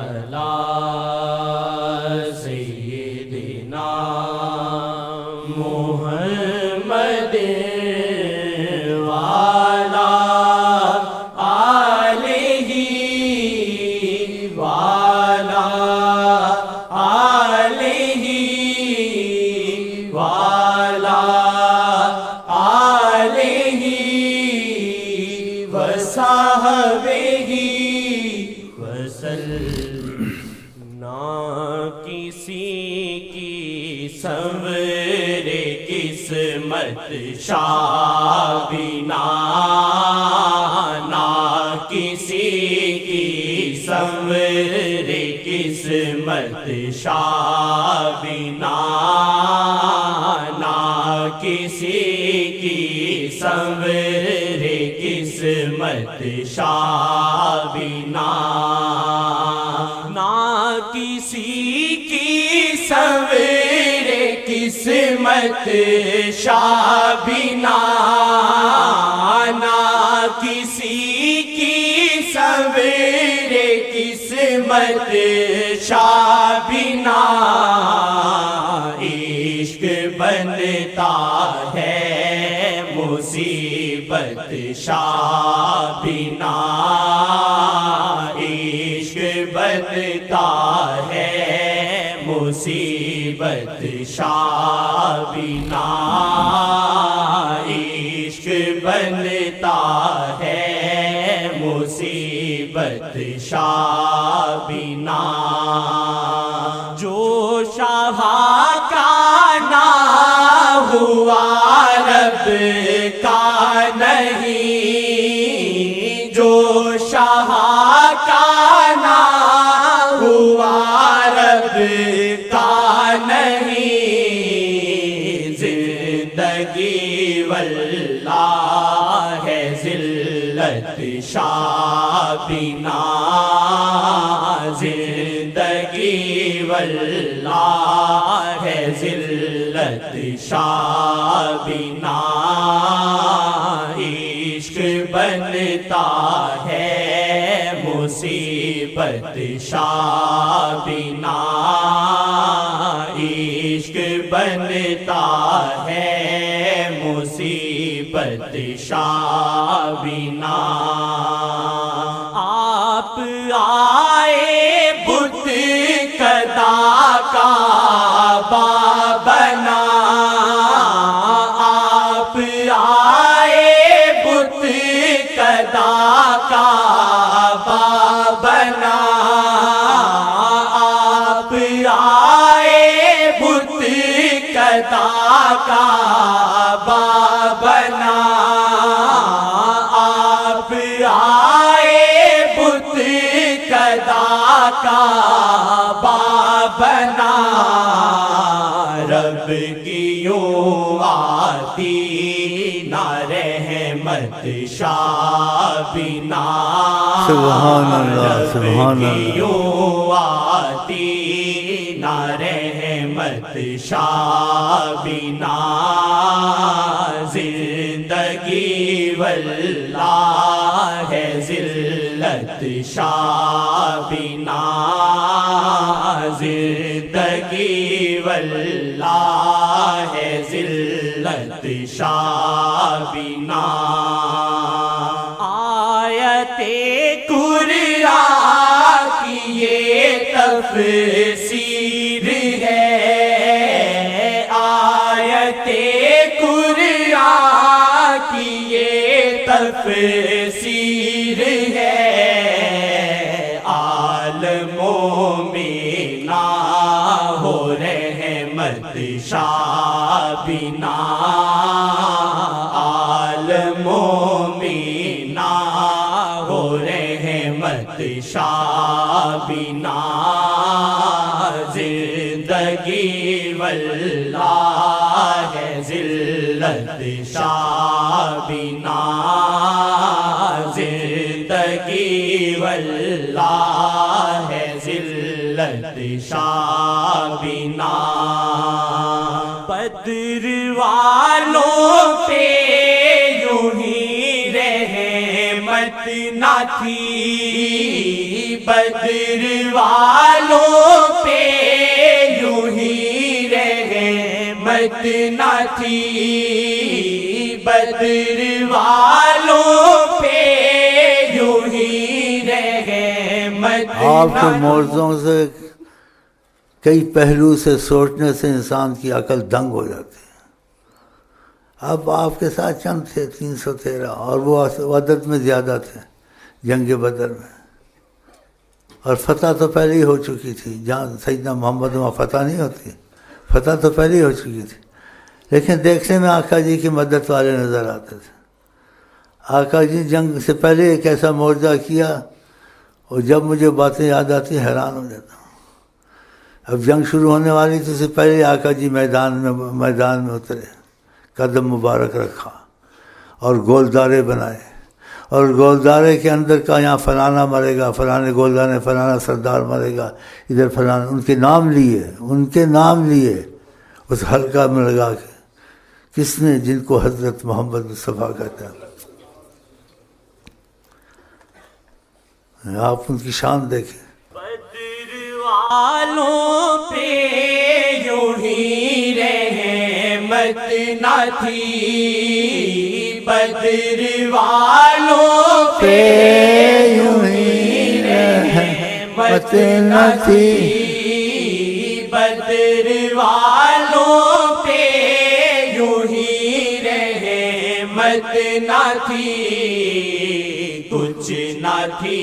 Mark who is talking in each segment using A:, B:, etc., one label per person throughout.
A: علی سیدنا محمد وعلی آلہ وعلی آلہ وعلی آلہ وصحبہ وسلم۔ نہ کسی کی سنور قسمت شابینا، نہ کسی کی سنور قسمت شابینا، نہ کسی کی سنور قسمت شابینا، نہ کسی کی سنور قسمت شابینا، نہ کسی کی سنور قسمت شابینا، عشق بنتا ہے مصیبت شابینا، عشق بنتا ہے مصیبت شابینا، عشق بنتا ہے مصیبت شابینا، جو شاہ کا نہ ہوا رب کا نہیں، جو شاہ کا نہ ہوا رب کا نہیں، زندگی واللہ ہے ذلت شابینا، زندگی واللہ ہے ذلت شابینا، عشق بنتا ہے مصیبت شابینا، عشق بنتا ہے مصیبت شابینا، آپ آئے بت کدا کعبہ بنا، آپ آئے بت کدا کعبہ بنا، آپ آئے بت کدا کعبہ بنا، آپ آئے بت کدا کعبہ بنا، رب کی یوں آتی نہ رحمت شابینا،
B: سبحان اللہ سبحان
A: رب کی
B: اللہ،
A: یوں آتی نہ رحمت شابینا، زندگی واللہ ہے ذلت شابینا، زندگی واللہ ہے ذلت شابینا، آیت قرآن کی یہ تفسیر ہے، آیت قرآن کی یہ تفسیر ہے، عالموں میں نہ ہو رحمت شابینا، عالموں میں نہ ہو رحمت شابینا، زندگی واللہ ہے ذلت شابینا، زندگی واللہ ہے ذلت شابینا، بدر والوں پہ یوں ہی رحمت نہ تھی، بدر بدر والوں پہ یوں ہی رحمت نہ تھی، بدر والوں پہ یوں ہی رحمت
B: آپ
A: نہ
B: کے
A: تھی۔
B: موضوعوں سے کئی پہلو سے سوچنے سے انسان کی عقل دنگ ہو جاتی ہے۔ اب آپ کے ساتھ چند تھے 313 اور وہ عدد میں زیادہ تھے جنگ بدر میں، اور فتح تو پہلے ہی ہو چکی تھی، جہاں سیدنا محمد وہاں فتح نہیں ہوتی، فتح تو پہلے ہی ہو چکی تھی، لیکن دیکھنے میں آقا جی کی مدد والے نظر آتے تھے۔ آقا جی جنگ سے پہلے ایک ایسا معجزہ کیا، اور جب مجھے باتیں یاد آتی حیران ہو جاتا ہوں۔ اب جنگ شروع ہونے والی تھی، اس سے پہلے آقا جی میدان میں اترے، قدم مبارک رکھا اور گولدارے بنائے، اور گولدارے کے اندر کا یہاں فلانا مرے گا، فلانے گولدارے فلانا سردار مرے گا، ادھر فلانا، ان کے نام لیے اس حلقہ میں لگا کے، کس نے؟ جن کو حضرت محمد مصطفیٰ کہتے ہیں۔ آپ ان کی شان دیکھیں۔
A: بدر والوں پہ یوں ہی رحمت نہ تھی، بدر والوں پہ یوں ہی رحمت نہ تھی، بدر والوں پہ یوں ہی رحمت نہ تھی، کچھ نہ تھی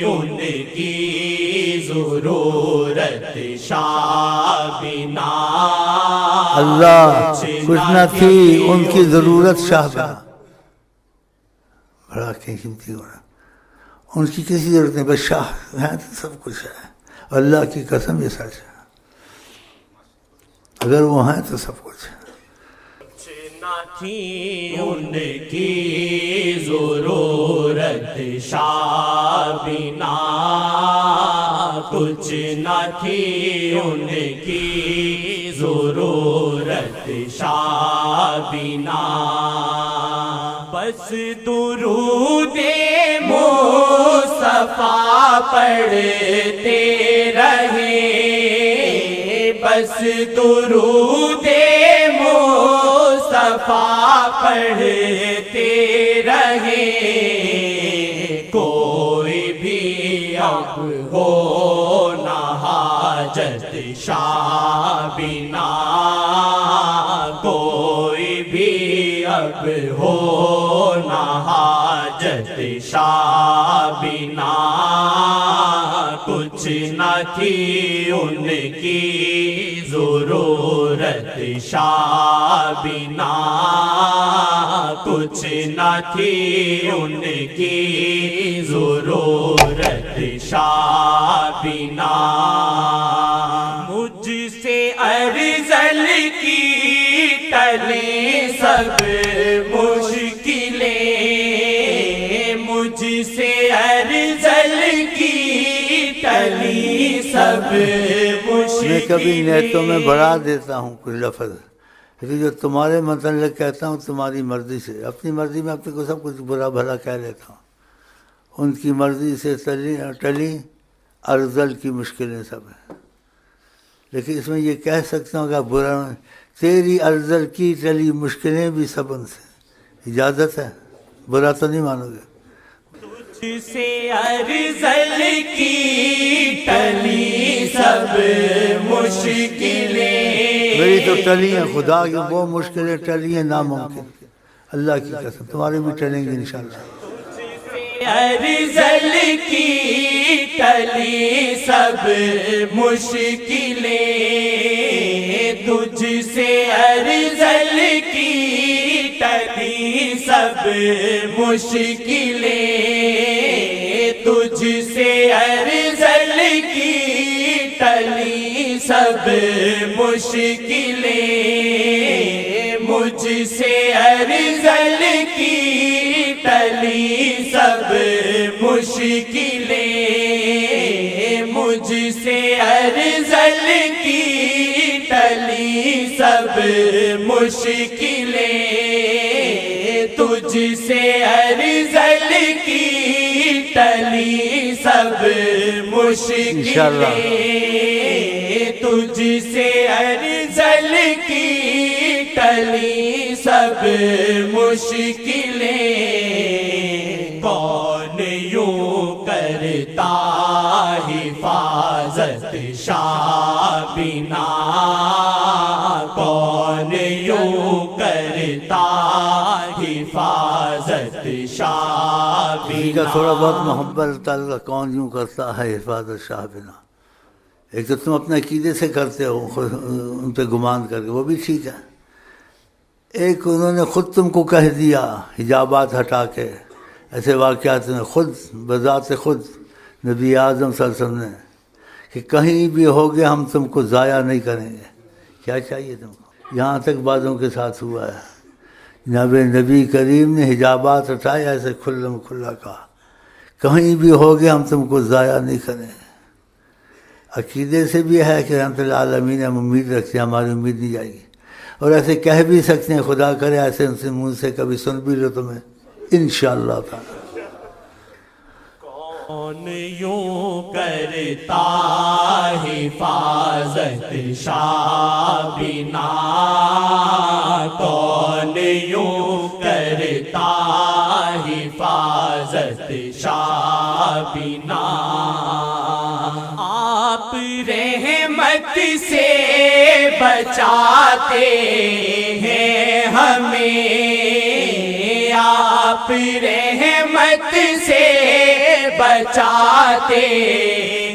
A: ان کی ضرورت شاہ بنا،
B: اللہ کچھ نہ تھی ان کی ضرورت شاہ بنا، بڑا قیمتی ہونا، ان کی کسی ضرورت نہیں، بس شاہ ہے تو سب کچھ ہے۔ اللہ کی قسم یہ سچ ہے، اگر وہ ہیں تو سب کچھ ہے۔
A: نہ تھی ان کی ضرورت شاہ بنا، کچھ نہ تھی ان کی ضرورت شاہ بنا، بس درود مصطفیٰ پڑھتے رہے، بس درود مصطفیٰ پڑھتے رہے، کوئی بھی اب ہو نہ حاجت شاہ بنا، کوئی بھی اب ہو نہ حاجت شاہ بنا، کچھ نہ تھی ان کی ضرورت شاہ بنا، کچھ نہ تھی ان کی ضرورت شاہ بنا، مجھ سے ارذل کی ٹلیں سب مشکلیں، مجھ سے ارذل کی ٹلیں سب مشکلیں،
B: میں کبھی نیتوں میں بڑھا دیتا ہوں کچھ لفظ، لیکن جو تمہارے متعلق کہتا ہوں تمہاری مرضی سے، اپنی مرضی میں اپنے کو سب کچھ برا بھلا کہہ لیتا ہوں، ان کی مرضی سے ٹلی ارذل کی مشکلیں سب ہیں، لیکن اس میں یہ کہہ سکتا ہوں کہ برا تیری ارذل کی ٹلی مشکلیں بھی سب ان سے، اجازت ہے، برا تو نہیں مانو گے۔
A: تجھ سے ارذل کی ٹلی سب مشکلیں،
B: میری تو ٹلی ہیں، خدا کی وہ مشکلیں ٹلی ہیں ناممکن، اللہ کی قسم تمہاری بھی ٹلیں گی انشاءاللہ۔
A: ارذل کی ٹلی سب مشکلیں، تجھ سے ارذل کی ٹلی سب مشکلیں، تجھ سے ارذل کی ٹلی سب مشکلیں، مجھ سے ارذل کی ٹلی سب مشکلیں، مجھ سے ارذل کی ٹلی سب مشکلیں، تجھ سے ارذل کی ٹلی سب مشکلیں، تجھ سے ارذل کی ٹلی سب مشکلیں، کون یوں کرتا حفاظت شابنا، کون یوں کرتا حفاظت شابنا۔
B: تھوڑا بہت محبت تعلق کون یوں کرتا ہے حفاظت شابنا، ایک تو تم اپنے عقیدے سے کرتے ہو ان پہ گمان کر کے، وہ بھی ٹھیک ہے، ایک انہوں نے خود تم کو کہہ دیا حجابات ہٹا کے، ایسے واقعات نے خود بذات خود نبی اعظم صلی اللہ علیہ وسلم نے کہ کہیں بھی ہوگے ہم تم کو ضائع نہیں کریں گے، کیا چاہیے تم کو؟ یہاں تک بعضوں کے ساتھ ہوا ہے، جناب نبی کریم نے حجابات ہٹائے، ایسے کھلم کھلا کہا کہیں بھی ہوگے ہم تم کو ضائع نہیں کریں گے۔ عقیدے سے بھی ہے کہ رحمت العالمین ہم امید رکھتے ہیں، ہماری امید نہیں جائے گی، اور ایسے کہہ بھی سکتے ہیں خدا کرے ایسے ان سے منہ سے کبھی سن بھی لو تمہیں انشاءاللہ تعالی۔
A: کون یوں کرتا حفاظت شابنا، کون یوں کرتا حفاظت شابنا، آپ رحمت سے بچاتے ہیں ہمیں، آپ رحمت سے بچاتے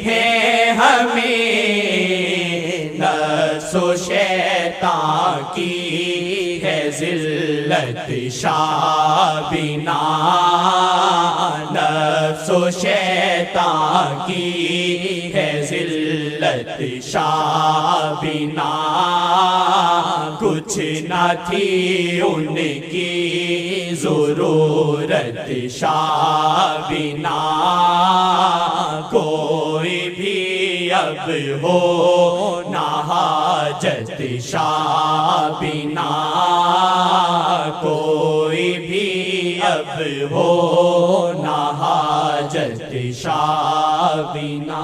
A: ہیں ہمیں، نفس و شیطان کی ہے ذلت شابنا، نفس و شیطان کی ہے ذلت شابنا، کچھ نہ تھی ان کی ضرورت شابنا، کوئی بھی اب ہو نہ حاجت شابنا، کوئی بھی اب ہو نہ حاجت شابنا۔